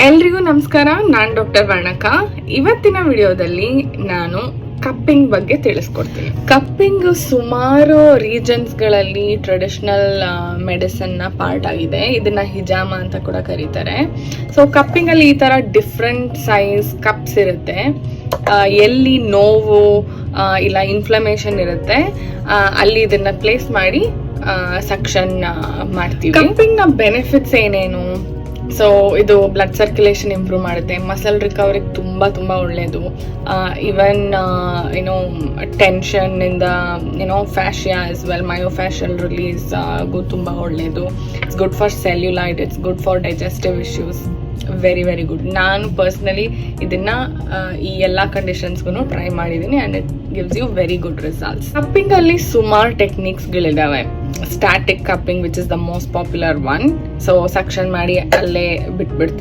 ಎಲ್ರಿಗೂ ನಮಸ್ಕಾರ. ನಾನು ಡಾಕ್ಟರ್ ವರ್ಣಕ. ಇವತ್ತಿನ ವಿಡಿಯೋದಲ್ಲಿ ನಾನು ಕಪ್ಪಿಂಗ್ ಬಗ್ಗೆ ತಿಳಿಸ್ಕೊಡ್ತೀನಿ. ಕಪ್ಪಿಂಗ್ ಸುಮಾರು ರೀಜನ್ಸ್ಗಳಲ್ಲಿ ಟ್ರೆಡಿಷನಲ್ ಮೆಡಿಸನ್ನ ಪಾರ್ಟ್ ಆಗಿದೆ. ಇದನ್ನ ಹಿಜಾಮ ಅಂತ ಕೂಡ ಕರೀತಾರೆ. ಸೊ ಕಪ್ಪಿಂಗಲ್ಲಿ ಈ ಥರ ಡಿಫ್ರೆಂಟ್ ಸೈಜ್ ಕಪ್ಸ್ ಇರುತ್ತೆ. ಎಲ್ಲಿ ನೋವು ಇಲ್ಲ ಇನ್ಫ್ಲಮೇಷನ್ ಇರುತ್ತೆ ಅಲ್ಲಿ ಇದನ್ನ ಪ್ಲೇಸ್ ಮಾಡಿ ಸಕ್ಷನ್ ಮಾಡ್ತೀವಿ. ಕಪ್ಪಿಂಗ್ನ ಬೆನಿಫಿಟ್ಸ್ ಏನೇನು? ಸೊ ಇದು ಬ್ಲಡ್ ಸರ್ಕ್ಯುಲೇಷನ್ ಇಂಪ್ರೂವ್ ಮಾಡುತ್ತೆ, ಮಸಲ್ ರಿಕವರಿಗೆ ತುಂಬ ಒಳ್ಳೆಯದು. ಈವನ್ ಏನೋ ಟೆನ್ಷನ್ನಿಂದ ಫ್ಯಾಷಿಯಾ ಆಸ್ ವೆಲ್ ಮಯೋಫ್ಯಾಷಿಯಲ್ ರಿಲೀಸ್ಗೂ ತುಂಬ ಒಳ್ಳೆಯದು. It's good for cellulite, it's good for digestive issues. Very good. ನಾನು ಪರ್ಸ್ನಲಿ ಇದನ್ನು ಈ ಎಲ್ಲ ಕಂಡೀಷನ್ಸ್ಗೂ ಟ್ರೈ ಮಾಡಿದ್ದೀನಿ and it gives you very good results. ಕಪ್ಪಿಂಗಲ್ಲಿ ಸುಮಾರು ಟೆಕ್ನಿಕ್ಸ್ಗಳಿದ್ದಾವೆ. Static cupping which is the most popular one. So suction ಮಾಡಿ ಅಲ್ಲೇ ಬಿಟ್ಬಿಡ್ತಾರೆ.